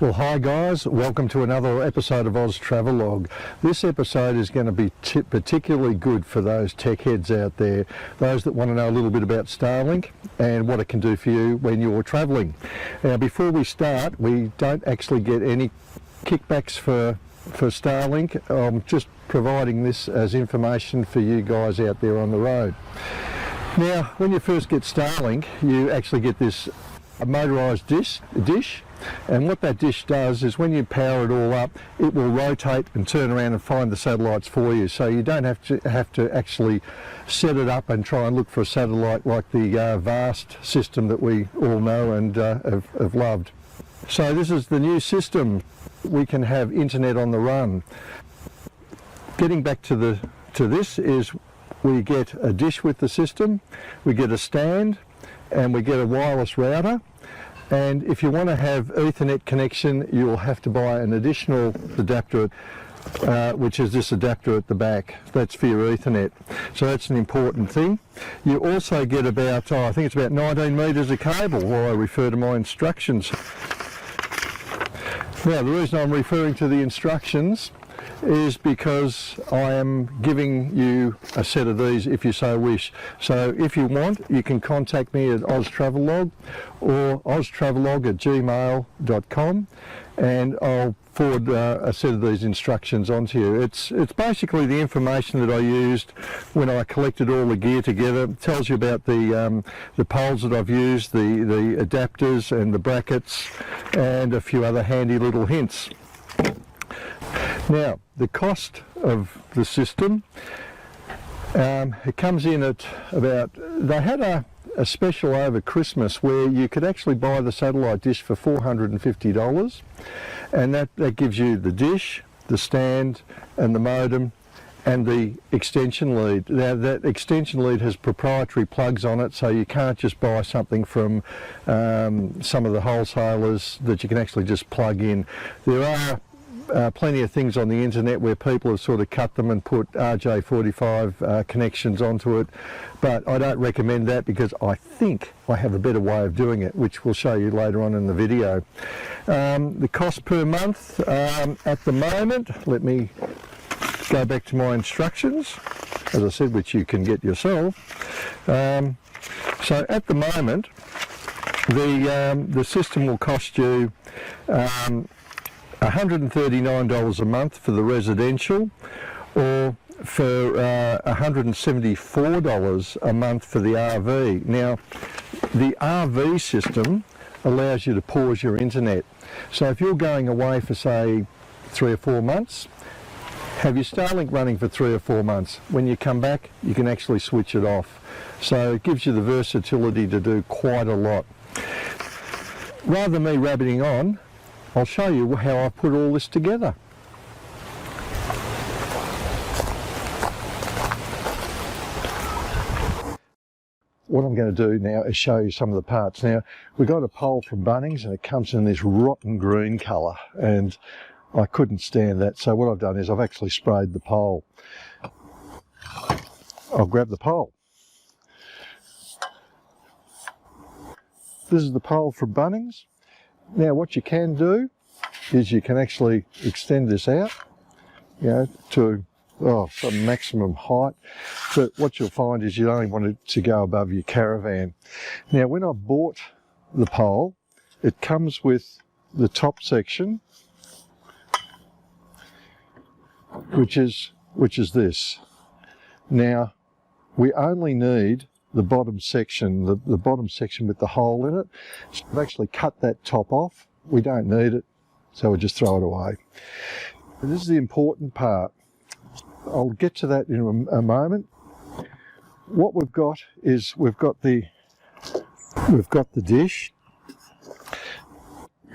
Well, hi guys, welcome to another episode of Oz Travelog. This episode is going to be particularly good for those tech heads out there, those that want to know a little bit about Starlink and what it can do for you when you're travelling. Now, before we start, we don't actually get any kickbacks for Starlink. I'm just providing this as information for you guys out there on the road. Now, when you first get Starlink, you actually get this motorised dish. And what that dish does is when you power it all up, it will rotate and turn around and find the satellites for you. So you don't have to actually set it up and try and look for a satellite like the VAST system that we all know and have loved. So this is the new system. We can have internet on the run. Getting back to this is we get a dish with the system, we get a stand, and we get a wireless router. And if you want to have Ethernet connection, you'll have to buy an additional adapter, which is this adapter at the back. That's for your Ethernet. So that's an important thing. You also get about, I think it's about 19 metres of cable while I refer to my instructions. Now, the reason I'm referring to the instructions is because I am giving you a set of these if you so wish. So if you want, you can contact me at oztravelog or oztravelog@gmail.com and I'll forward a set of these instructions onto you. It's basically the information that I used when I collected all the gear together. It tells you about the poles that I've used, the adapters and the brackets and a few other handy little hints. Now, the cost of the system, it comes in at about, they had a special over Christmas where you could actually buy the satellite dish for $450, and that gives you the dish, the stand and the modem and the extension lead. Now, that extension lead has proprietary plugs on it, so you can't just buy something from some of the wholesalers that you can actually just plug in. There are plenty of things on the internet where people have sort of cut them and put RJ45 connections onto it, but I don't recommend that because I think I have a better way of doing it, which we'll show you later on in the video. The cost per month at the moment, let me go back to my instructions, as I said, which you can get yourself. So at the moment, the system will cost you $139 a month for the residential, or for $174 a month for the RV. Now, the RV system allows you to pause your internet. So if you're going away for, say, 3 or 4 months, have your Starlink running for 3 or 4 months. When you come back, you can actually switch it off. So it gives you the versatility to do quite a lot. Rather than me rabbiting on, I'll show you how I put all this together. What I'm going to do now is show you some of the parts. Now, we got a pole from Bunnings and it comes in this rotten green colour, and I couldn't stand that, so what I've done is I've actually sprayed the pole. I'll grab the pole. This is the pole from Bunnings. Now, what you can do is you can actually extend this out, you know, to some maximum height. But what you'll find is you only want it to go above your caravan. Now, when I bought the pole, it comes with the top section, which is this. Now, we only need the bottom section, the bottom section with the hole in it. So I've actually cut that top off. We don't need it, so we'll just throw it away. And this is the important part. I'll get to that in a moment. What we've got is we've got the dish.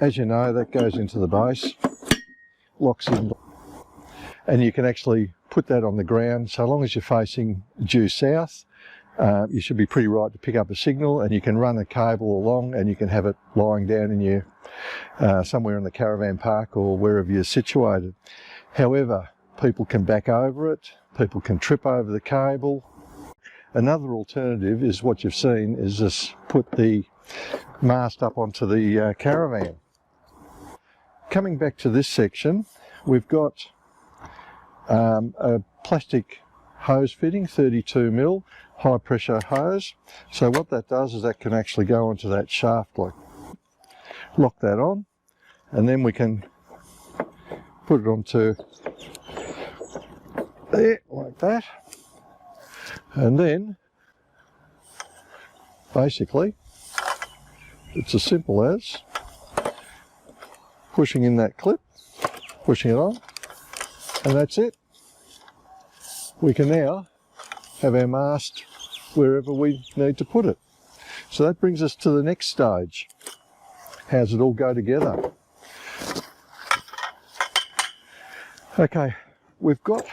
As you know, that goes into the base, locks in, and you can actually put that on the ground. So long as you're facing due south, you should be pretty right to pick up a signal, and you can run a cable along and you can have it lying down in your somewhere in the caravan park or wherever you're situated. However, people can back over it, people can trip over the cable. Another alternative is what you've seen is just put the mast up onto the caravan. coming back to this section, we've got a plastic hose fitting, 32mm, high pressure hose. So what that does is that can actually go onto that shaft, like lock that on, and then we can put it onto there like that, and then basically it's as simple as pushing in that clip, pushing it on, and that's it. We can now have our mast wherever we need to put it. So that brings us to the next stage. How does it all go together? Okay, we've got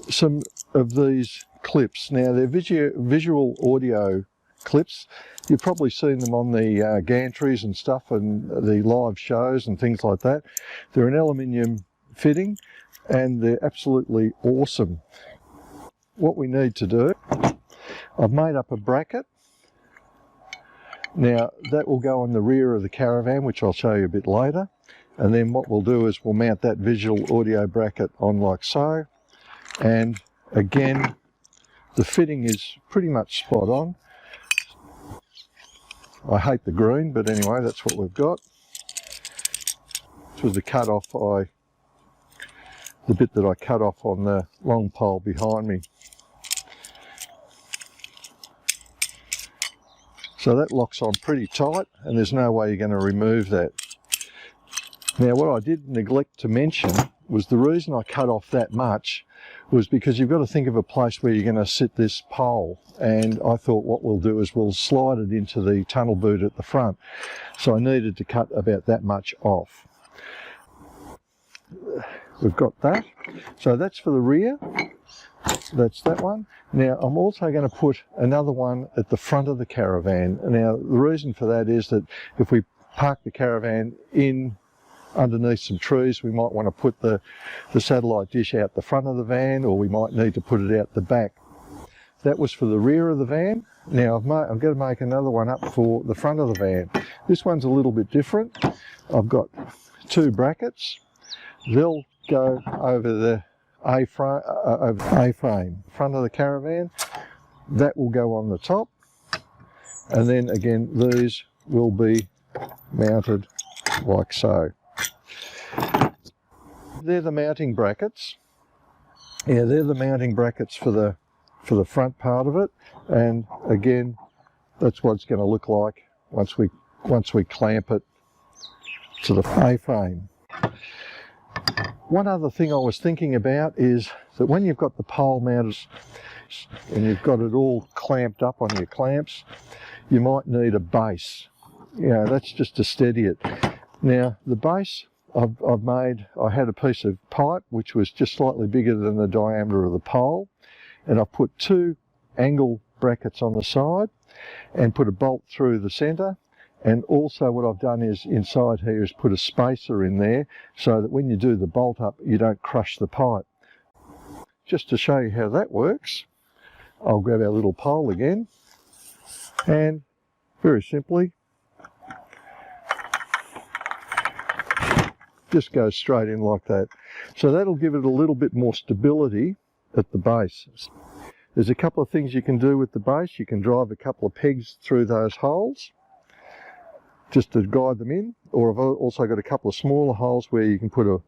some of these clips. Now they're visual audio clips. You've probably seen them on the gantries and stuff and the live shows and things like that. They're an aluminium fitting and they're absolutely awesome. What we need to do, I've made up a bracket. Now that will go on the rear of the caravan, which I'll show you a bit later. And then what we'll do is we'll mount that visual audio bracket on like so. And again, the fitting is pretty much spot on. I hate the green, but anyway, that's what we've got. This was the cut off, the bit that I cut off on the long pole behind me. So that locks on pretty tight, and there's no way you're going to remove that. Now what I did neglect to mention was the reason I cut off that much was because you've got to think of a place where you're going to sit this pole, and I thought what we'll do is we'll slide it into the tunnel boot at the front. So I needed to cut about that much off. We've got that. So that's for the rear. That's that one. Now I'm also going to put another one at the front of the caravan. Now the reason for that is that if we park the caravan in underneath some trees, we might want to put the satellite dish out the front of the van, or we might need to put it out the back. That was for the rear of the van. Now I'm going to make another one up for the front of the van. This one's a little bit different. I've got two brackets. They'll go over the A-frame, front of the caravan. That will go on the top, and then again these will be mounted like so. They're the mounting brackets. Yeah, they're the mounting brackets for the front part of it, and again that's what it's going to look like once we clamp it to the A-frame. One other thing I was thinking about is that when you've got the pole mounted and you've got it all clamped up on your clamps, you might need a base. You know, that's just to steady it. Now the base I had a piece of pipe which was just slightly bigger than the diameter of the pole, and I put two angle brackets on the side and put a bolt through the centre. And also what I've done is inside here is put a spacer in there so that when you do the bolt up you don't crush the pipe. Just to show you how that works, I'll grab our little pole again and very simply just go straight in like that. So that'll give it a little bit more stability at the base. There's a couple of things you can do with the base. You can drive a couple of pegs through those holes just to guide them in, or I've also got a couple of smaller holes where you can put a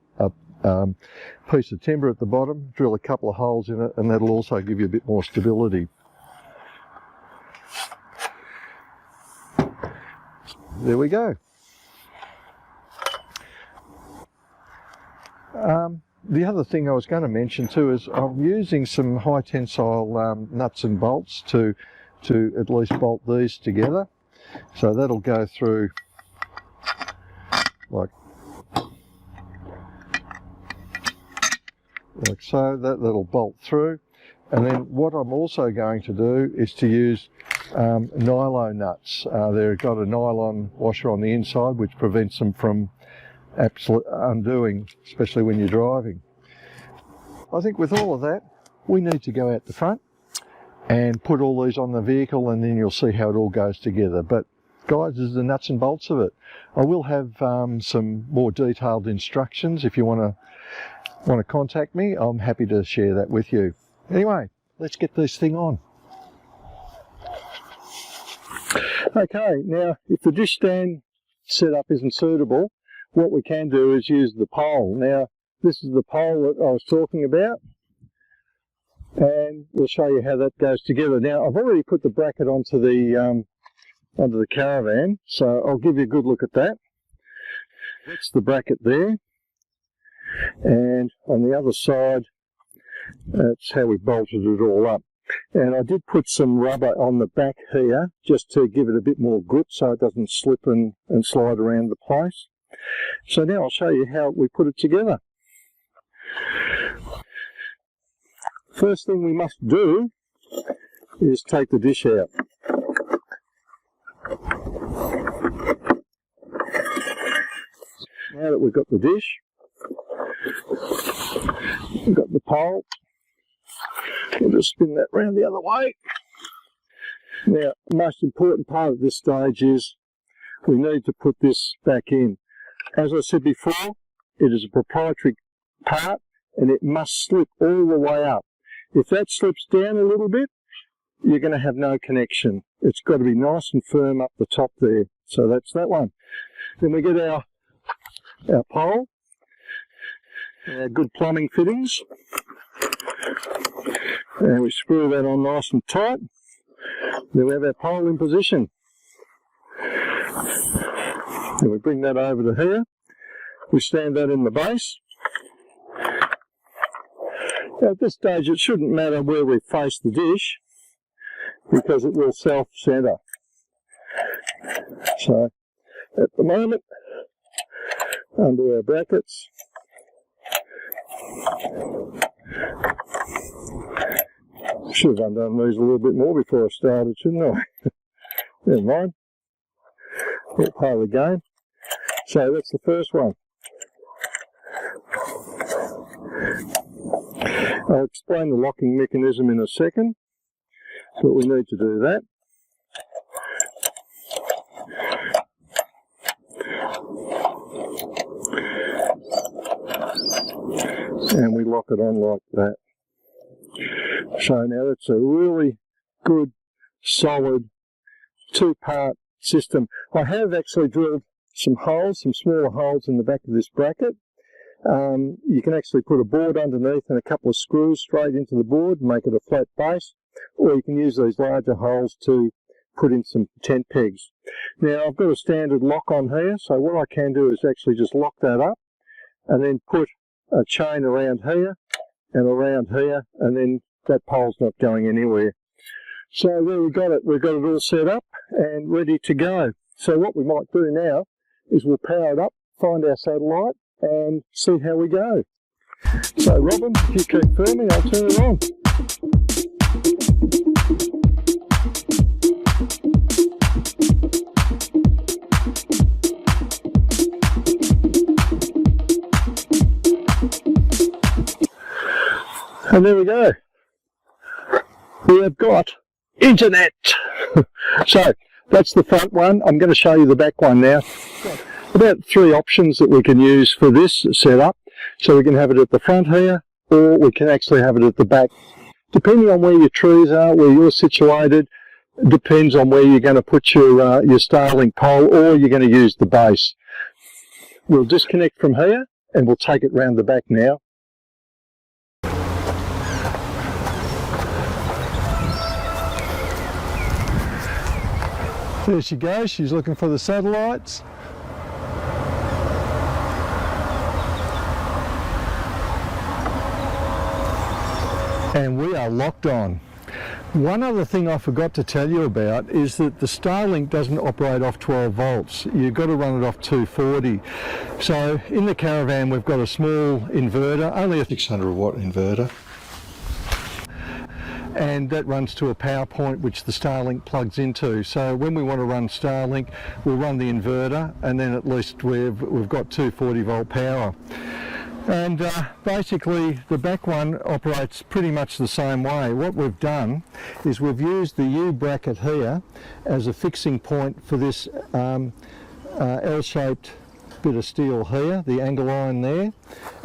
piece of timber at the bottom, drill a couple of holes in it, and that'll also give you a bit more stability. There we go. The other thing I was going to mention too is I'm using some high tensile nuts and bolts to at least bolt these together. So that'll go through like so, that'll bolt through. And then what I'm also going to do is to use nylon nuts. They've got a nylon washer on the inside which prevents them from absolute undoing, especially when you're driving. I think with all of that, we need to go out the front and put all these on the vehicle, and then you'll see how it all goes together. But guys, is the nuts and bolts of it. I will have some more detailed instructions. If you want to contact me, I'm happy to share that with you. Anyway, let's get this thing on. Okay, now if the dish stand setup isn't suitable, what we can do is use the pole. Now this is the pole that I was talking about, and we'll show you how that goes together. Now I've already put the bracket onto the caravan, so I'll give you a good look at that. That's the bracket there, and on the other side, that's how we bolted it all up. And I did put some rubber on the back here just to give it a bit more grip so it doesn't slip and slide around the place. So now I'll show you how we put it together. First thing we must do is take the dish out. Now that we've got the dish, we've got the pole, we'll just spin that round the other way. Now, the most important part of this stage is we need to put this back in. As I said before, it is a proprietary part and it must slip all the way up. If that slips down a little bit, you're going to have no connection. It's got to be nice and firm up the top there. So that's that one. Then we get our pole, our good plumbing fittings, and we screw that on nice and tight. Then we have our pole in position. Then we bring that over to here. We stand that in the base. At this stage it shouldn't matter where we face the dish because it will self-centre. So at the moment, under our brackets, should have undone these a little bit more before I started, shouldn't I? Never mind. All part of the game. So that's the first one. I'll explain the locking mechanism in a second, but we need to do that. And we lock it on like that. So now that's a really good, solid, two-part system. I have actually drilled some holes, some smaller holes in the back of this bracket. You can actually put a board underneath and a couple of screws straight into the board and make it a flat base, or you can use these larger holes to put in some tent pegs. Now I've got a standard lock on here, so what I can do is actually just lock that up and then put a chain around here and around here, and then that pole's not going anywhere. So there we've got it all set up and ready to go. So what we might do now is we'll power it up, find our satellite and see how we go. So Robyn, if you keep filming, I'll turn it on. And there we go. We have got internet. So that's the front one. I'm going to show you the back one now. About 3 options that we can use for this setup. So we can have it at the front here, or we can actually have it at the back. Depending on where your trees are, where you're situated, depends on where you're going to put your Starlink pole, or you're going to use the base. We'll disconnect from here and we'll take it round the back now. There she goes, she's looking for the satellites. And we are locked on. One other thing I forgot to tell you about is that the Starlink doesn't operate off 12 volts. You've got to run it off 240. So in the caravan we've got a small inverter, only a 600 watt inverter. And that runs to a power point which the Starlink plugs into. So when we want to run Starlink, we'll run the inverter and then at least we've got 240 volt power. And basically the back one operates pretty much the same way. What we've done is we've used the U bracket here as a fixing point for this L-shaped bit of steel here, the angle line there,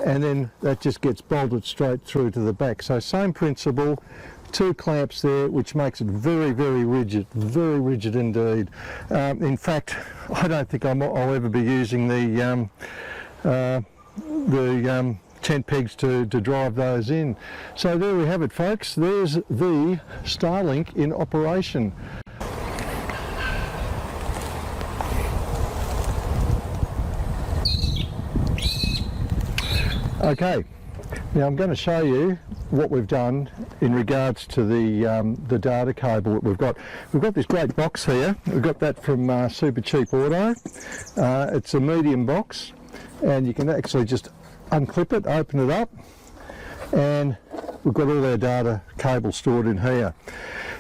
and then that just gets bolted straight through to the back. So same principle, 2 clamps there, which makes it very, very rigid indeed. In fact, I don't think I'll ever be using the tent pegs to drive those in. So there we have it, folks. There's the Starlink in operation. Okay, now I'm going to show you what we've done in regards to the data cable that we've got. We've got this great box here. We've got that from Super Cheap Auto. It's a medium box, and you can actually just unclip it, open it up, and we've got all our data cable stored in here.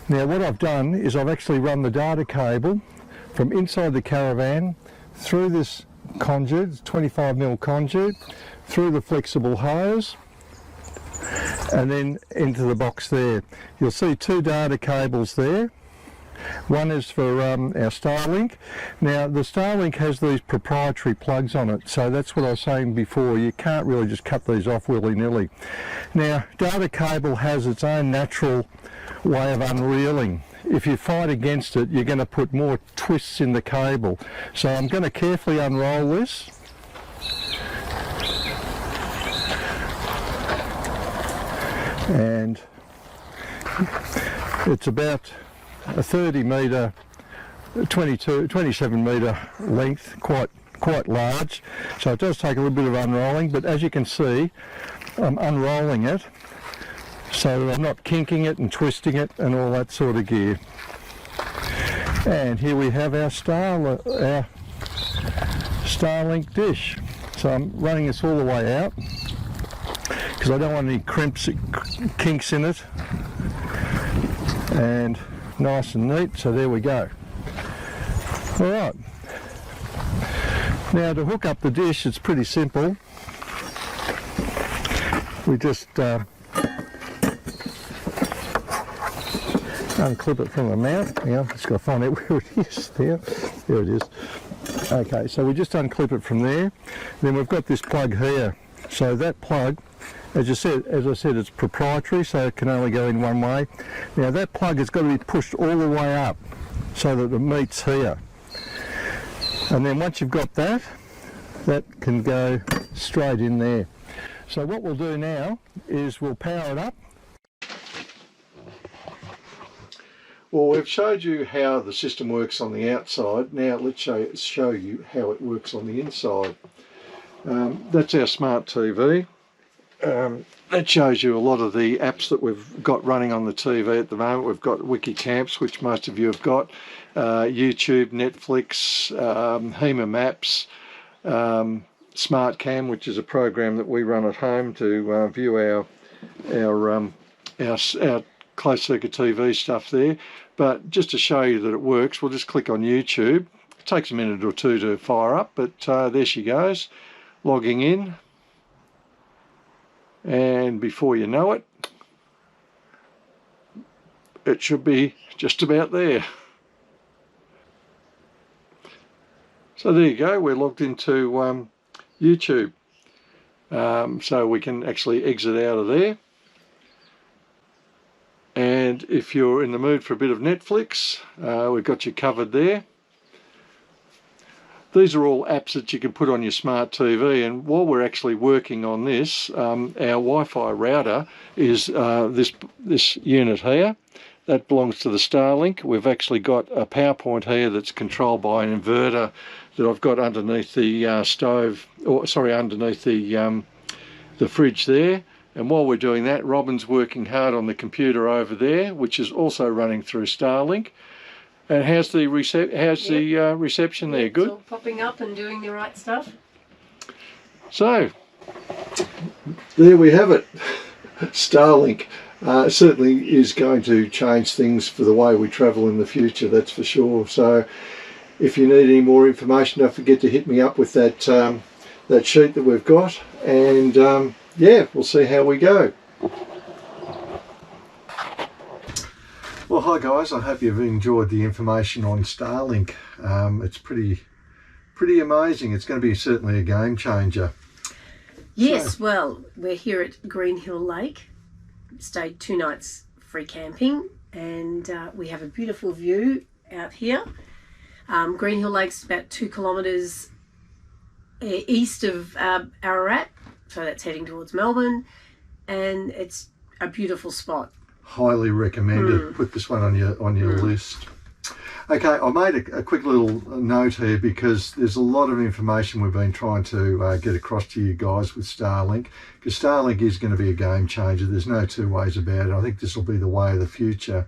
Now what I've done is I've actually run the data cable from inside the caravan through this conduit, 25mm conduit, through the flexible hose, and then into the box there. You'll see 2 data cables there. One is for our Starlink. Now the Starlink has these proprietary plugs on it, so that's what I was saying before. You can't really just cut these off willy-nilly. Now data cable has its own natural way of unreeling. If you fight against it, you're going to put more twists in the cable. So I'm going to carefully unroll this. And it's about a 30 metre, 27 metre length, quite large. So it does take a little bit of unrolling, but as you can see, I'm unrolling it, so I'm not kinking it and twisting it and all that sort of gear. And here we have our Starlink dish. So I'm running this all the way out, because I don't want any kinks in it, and nice and neat. So there we go. All right, now to hook up the dish, it's pretty simple. We just unclip it from the mount. Hang on, just got to find out where it is. There it is. Okay, so we just unclip it from there. Then we've got this plug here. So that plug, as I said, it's proprietary, so it can only go in one way. Now that plug has got to be pushed all the way up so that it meets here. And then once you've got that, that can go straight in there. So what we'll do now is we'll power it up. Well, we've showed you how the system works on the outside. Now let's show you how it works on the inside. That's our Smart TV. That shows you a lot of the apps that we've got running on the TV at the moment. We've got Wikicamps, which most of you have got, YouTube, Netflix, HEMA Maps, Smart Cam, which is a program that we run at home to view our closed circuit TV stuff there. But just to show you that it works, we'll just click on YouTube. It takes a minute or two to fire up, but there she goes, logging in. And before you know it, it should be just about there. So there you go, we're logged into YouTube. So we can actually exit out of there. And if you're in the mood for a bit of Netflix, we've got you covered there. These are all apps that you can put on your smart TV, and while we're actually working on this, our Wi-Fi router is this unit here. That belongs to the Starlink. We've actually got a power point here that's controlled by an inverter that I've got underneath the stove, or sorry, underneath the fridge there. And while we're doing that, Robyn's working hard on the computer over there, which is also running through Starlink. And how's the reception there? Good? It's all popping up and doing the right stuff. So, there we have it. Starlink certainly is going to change things for the way we travel in the future, that's for sure. So, if you need any more information, don't forget to hit me up with that that sheet that we've got, and yeah, we'll see how we go. Well, hi guys, I hope you've enjoyed the information on Starlink. It's pretty amazing. It's going to be certainly a game changer. Yes, well, we're here at Green Hill Lake. Stayed 2 nights free camping, and we have a beautiful view out here. Green Hill Lake's about 2 kilometres east of Ararat, so that's heading towards Melbourne, and it's a beautiful spot. Highly recommended. Put this one on your list. Okay, I made a quick little note here because there's a lot of information we've been trying to get across to you guys with Starlink, because Starlink is going to be a game changer. There's no two ways about it. I think this will be the way of the future.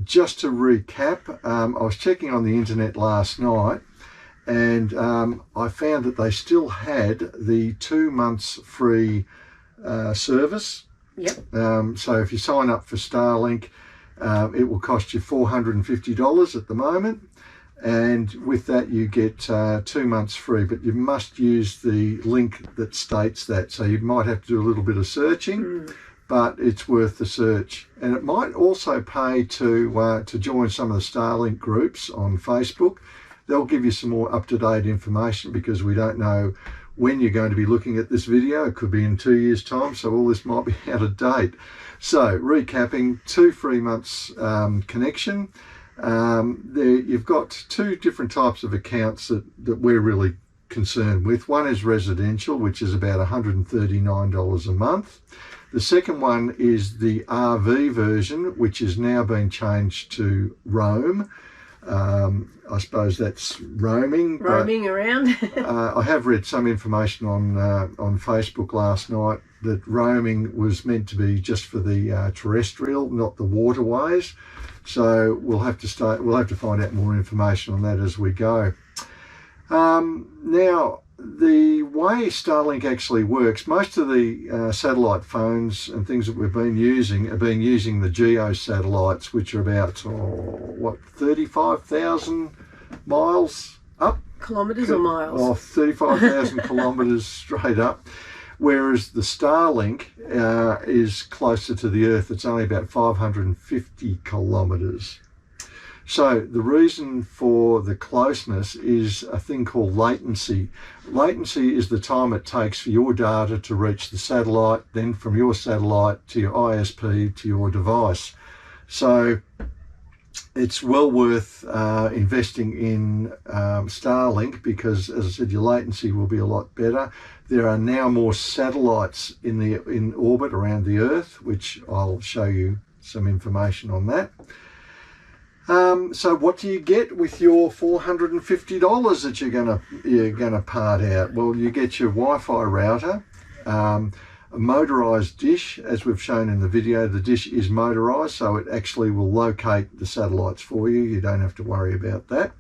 Just to recap, I was checking on the internet last night, and I found that they still had the 2 months free service. Yep. So if you sign up for Starlink, it will cost you $450 at the moment, and with that you get 2 months free, but you must use the link that states that, so you might have to do a little bit of searching, but it's worth the search. And it might also pay to join some of the Starlink groups on Facebook. They'll give you some more up-to-date information, because we don't know when you're going to be looking at this video. It could be in 2 years' time, so all this might be out of date. So, recapping, 2 free months connection. You've got 2 different types of accounts that we're really concerned with. One is residential, which is about $139 a month. The second one is the RV version, which is now being changed to roam. I suppose that's roaming. Roaming around. I have read some information on Facebook last night that roaming was meant to be just for the terrestrial, not the waterways. So we'll have to find out more information on that as we go. Now, the way Starlink actually works, most of the satellite phones and things that we've been using have been using the GEO satellites, which are about 35,000 miles up? Kilometres or miles? Oh, 35,000 kilometres straight up. Whereas the Starlink is closer to the Earth. It's only about 550 kilometres. So the reason for the closeness is a thing called latency. Latency is the time it takes for your data to reach the satellite, then from your satellite to your ISP to your device. So it's well worth investing in Starlink, because, as I said, your latency will be a lot better. There are now more satellites in orbit around the Earth, which I'll show you some information on that. So what do you get with your $450 that you're gonna part out? Well, you get your Wi-Fi router, a motorized dish. As we've shown in the video, the dish is motorized, so it actually will locate the satellites for you. You don't have to worry about that.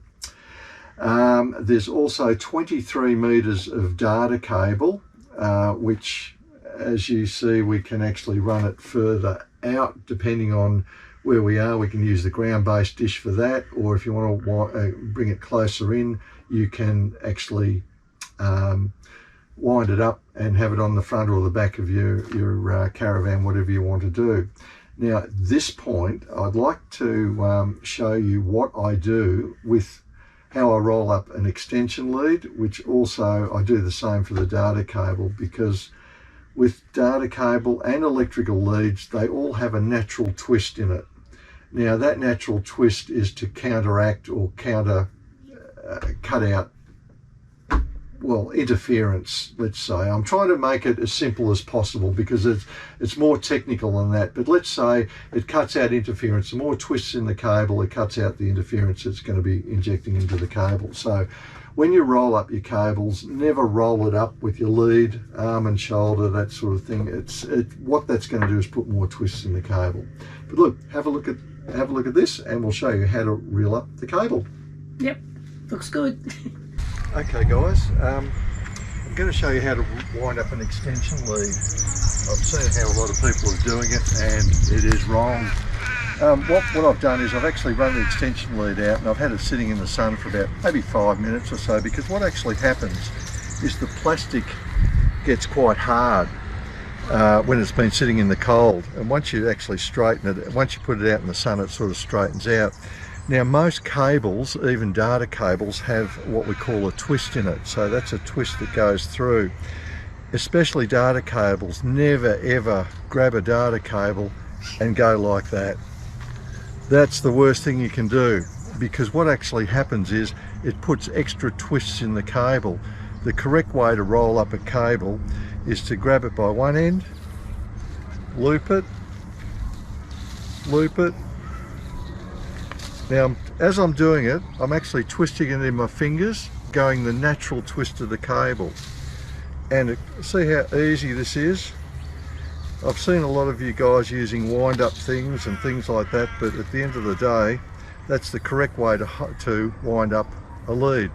There's also 23 meters of data cable, which, as you see, we can actually run it further out depending on where we are. We can use the ground-based dish for that, or if you want to bring it closer in, you can actually wind it up and have it on the front or the back of your caravan, whatever you want to do. Now, at this point, I'd like to show you what I do with how I roll up an extension lead, which also I do the same for the data cable, because with data cable and electrical leads, they all have a natural twist in it. Now, that natural twist is to counteract or cut out, well, interference, let's say. I'm trying to make it as simple as possible, because it's more technical than that. But let's say it cuts out interference. The more twists in the cable, it cuts out the interference it's going to be injecting into the cable. So when you roll up your cables, never roll it up with your lead, arm and shoulder, that sort of thing. What that's going to do is put more twists in the cable. But look, have a look at this, and we'll show you how to reel up the cable. Yep, looks good. Okay guys, I'm going to show you how to wind up an extension lead. I've seen how a lot of people are doing it, and it is wrong. What I've done is I've actually run the extension lead out, and I've had it sitting in the sun for about maybe 5 minutes or so, because what actually happens is the plastic gets quite hard when it's been sitting in the cold, and once you actually straighten it, once you put it out in the sun, it sort of straightens out. Now most cables, even data cables, have what we call a twist in it, so that's a twist that goes through. Especially data cables, never ever grab a data cable and go like that. That's the worst thing you can do, because what actually happens is it puts extra twists in the cable. The correct way to roll up a cable is to grab it by one end, loop it. Now as I'm doing it, I'm actually twisting it in my fingers, going the natural twist of the cable. And see how easy this is? I've seen a lot of you guys using wind up things and things like that, but at the end of the day, that's the correct way to wind up a lead.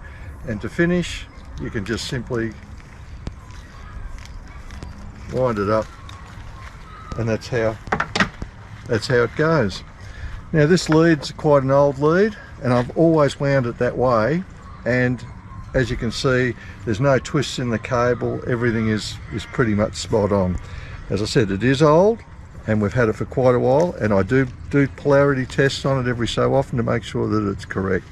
And to finish, you can just simply wind it up, and that's how it goes. Now this lead's quite an old lead, and I've always wound it that way, and as you can see, there's no twists in the cable. Everything is pretty much spot on. As I said, it is old, and we've had it for quite a while, and I do polarity tests on it every so often to make sure that it's correct.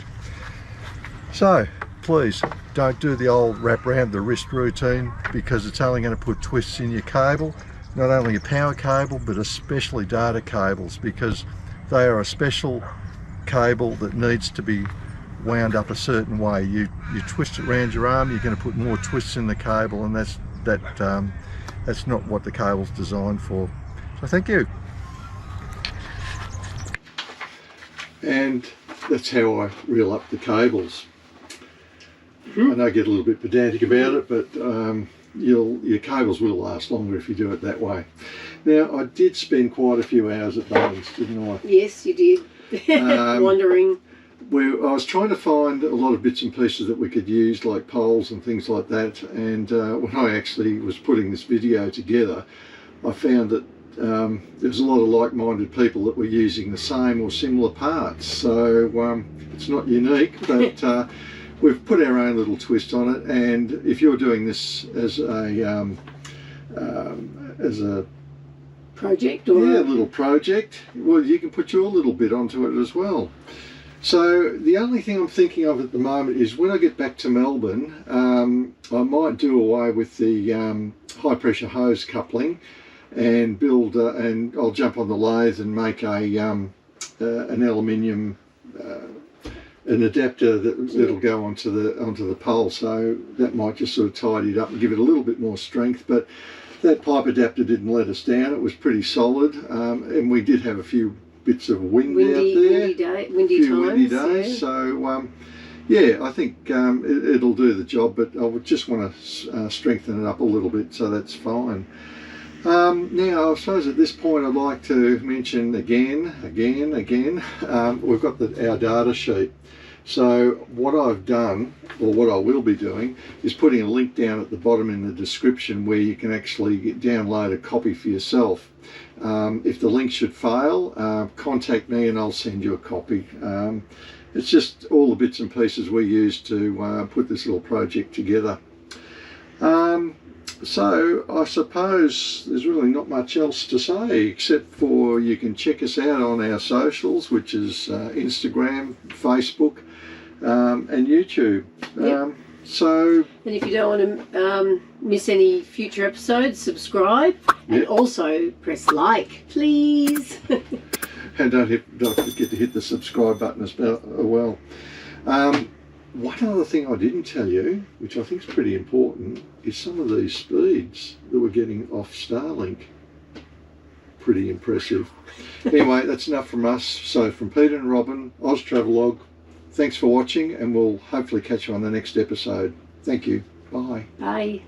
So please don't do the old wrap around the wrist routine, because it's only going to put twists in your cable, not only your power cable but especially data cables, because they are a special cable that needs to be wound up a certain way. You twist it around your arm, you're going to put more twists in the cable, and that's not what the cable's designed for. So thank you. And that's how I reel up the cables. I know I get a little bit pedantic about it, but your cables will last longer if you do it that way. Now I did spend quite a few hours at Bunnings, didn't I? Yes, you did. Wandering. I was trying to find a lot of bits and pieces that we could use, like poles and things like that, and when I actually was putting this video together, I found that there's a lot of like-minded people that were using the same or similar parts, so it's not unique, but we've put our own little twist on it. And if you're doing this as a project, or a little project, well, you can put your little bit onto it as well. So the only thing I'm thinking of at the moment is when I get back to Melbourne, I might do away with the high pressure hose coupling and build, and I'll jump on the lathe and make an aluminium, an adapter that'll go onto the pole. So that might just sort of tidy it up and give it a little bit more strength. But that pipe adapter didn't let us down. It was pretty solid, and we did have a few bits of wind out there, windy days. Yeah. So yeah, I think it'll do the job, but I would just want to strengthen it up a little bit, so that's fine. Now I suppose at this point I'd like to mention again, we've got our data sheet. So what I've done, or what I will be doing, is putting a link down at the bottom in the description where you can actually download a copy for yourself. If the link should fail, contact me and I'll send you a copy. It's just all the bits and pieces we use to put this little project together. So I suppose there's really not much else to say, except for you can check us out on our socials, which is Instagram, Facebook, and YouTube. Yep. And if you don't want to miss any future episodes, subscribe, and also press like, please. And don't forget to hit the subscribe button as well. One other thing I didn't tell you, which I think is pretty important, is some of these speeds that we're getting off Starlink. Pretty impressive. Anyway, that's enough from us. So from Peter and Robyn, Oz Travelog, thanks for watching, and we'll hopefully catch you on the next episode. Thank you. Bye. Bye.